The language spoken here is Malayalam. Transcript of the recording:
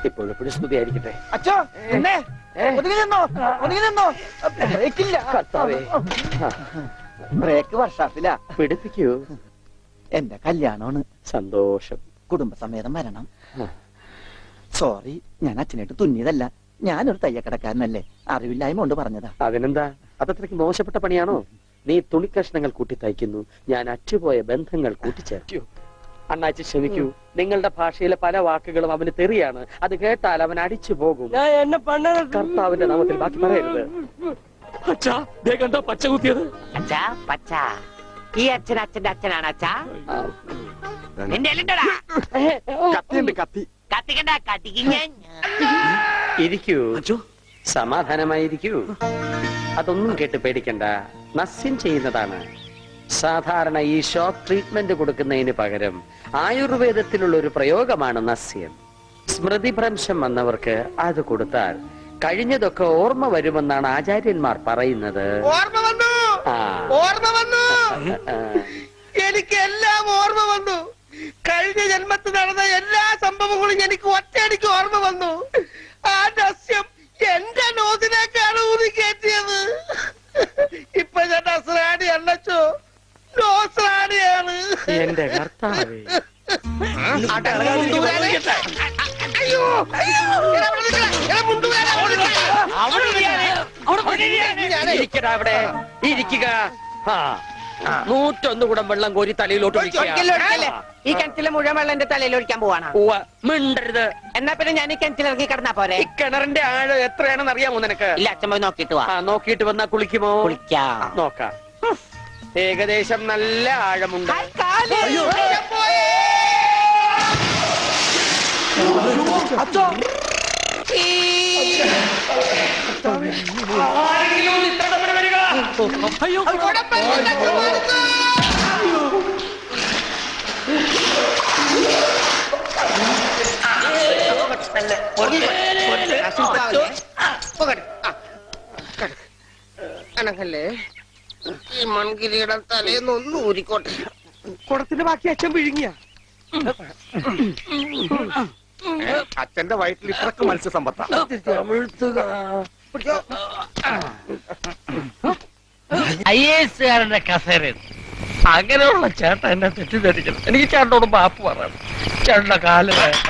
ഇപ്പോഴെപ്പോഴും സ്തുതിയായിരിക്കട്ടെ. അച്ഛോ എന്നെ ഒതുങ്ങി നിന്നോ കർത്താവേ, ബ്രേക്ക് വർഷാപ്പില പിടിപ്പിക്കൂ. എന്റെ കല്യാണമാണ്. സന്തോഷം. കുടുംബസമേതം വരണം. സോറി, ഞാൻ അച്ഛനായിട്ട് തുന്നിയതല്ല. ഞാനൊരു തയ്യക്കടക്കാരനല്ലേ, അറിവില്ലായ്മ കൊണ്ട് പറഞ്ഞതാ. അതിനെന്താ, അതത്രയ്ക്ക് മോശപ്പെട്ട പണിയാണോ? നീ തുണിക്കഷ്ണങ്ങൾ കൂട്ടി തയ്ക്കുന്നു, ഞാൻ അറ്റുപോയ ബന്ധങ്ങൾ കൂട്ടിച്ചേർക്കൂ. അണ്ണാച്ചി ക്ഷമിക്കൂ, നിങ്ങളുടെ ഭാഷയിലെ പല വാക്കുകളും അവന് തെറിയാണ്. അത് കേട്ടാൽ അവൻ അടിച്ചു പോകും. കർത്താവിന്റെ നാമത്തിൽ ബാക്കി പറയരുത്. അച്ഛാ, ദേ കണ്ടോ പച്ച കുത്തിയത്? അച്ഛാ പച്ച, ഈ അച്ഛൻ അച്ഛന്റെ അച്ഛനാണ് അച്ഛാ. നിന്റെ എല്ലുണ്ടോടാ? കത്തിയുണ്ട്, കത്തി. കത്തിക്കണ്ട, കത്തിക്കും ഞാൻ. ഇരിക്കൂ, സമാധാനമായിരിക്കൂ. അതൊന്നും കേട്ട് പേടിക്കണ്ട, നസ്യം ചെയ്യുന്നതാണ്. സാധാരണ ഈ ഷോക്ക് ട്രീറ്റ്മെന്റ് കൊടുക്കുന്നതിന് പകരം ആയുർവേദത്തിലുള്ള ഒരു പ്രയോഗമാണ് നസ്യം. സ്മൃതിഭ്രംശം വന്നവർക്ക് അത് കൊടുത്താൽ കഴിഞ്ഞതൊക്കെ ഓർമ്മ വരുമെന്നാണ് ആചാര്യന്മാർ പറയുന്നത്. എനിക്ക് എല്ലാം ഓർമ്മ വന്നു. കഴിഞ്ഞ ജന്മത്തിൽ നടന്ന എല്ലാ സംഭവങ്ങളും എനിക്ക് ഒറ്റയടിക്ക് ഓർമ്മ വന്നു. ആ നസ്യം എന്റെ നോസിനേക്കാണ് ഊതി കയറ്റിയത്. ഇപ്പൊ ഞാൻ നസ്രാണി അല്ലച്ചോ, നോസ്രാണിയാണ്. എന്റെ കർത്താവേ, അവിടെ ഇരിക്കുക. 101 കുടം വെള്ളം കോരി തലയിലോട്ട് ഈ കിണറ്റിലെ മുഴുവൻ വെള്ളം എന്റെ തലയിൽ ഒഴിക്കാൻ പോവാണ്. മിണ്ടരുത്. എന്നാ പിന്നെ ഞാൻ ഈ കിണറ്റിലിറങ്ങി കിടന്നാ പോരെ? ഈ കിണറിന്റെ ആഴം എത്രയാണെന്ന് അറിയാമോ നിനക്ക്? ഇല്ല, അച്ഛൻ പോയി നോക്കിട്ട് വാ. നോക്കിയിട്ട് വന്നാ കുളിക്കുമോ? കുളിക്കാം. നോക്കാം. ഏകദേശം നല്ല ആഴമുണ്ട്. അനങ്ങല്ലേ, ഈ മൺകിരിയുടെ തലേന്ന് ഒന്ന് ഊരിക്കോട്ടെ. കുടത്തിന്റെ ബാക്കി അച്ഛൻ വിഴുങ്ങിയ. അച്ഛന്റെ വയറ്റിൽ ഇത്രക്ക് മത്സ്യസമ്പത്താ. IAS കസേര അങ്ങനെയുള്ള ചേട്ടൻ എന്നെ തെറ്റിദ്ധരിക്കണം. എനിക്ക് ചേട്ടനോട് മാപ്പ് പറയണം. ചേട്ടന്റെ കാല് വേണ്ട.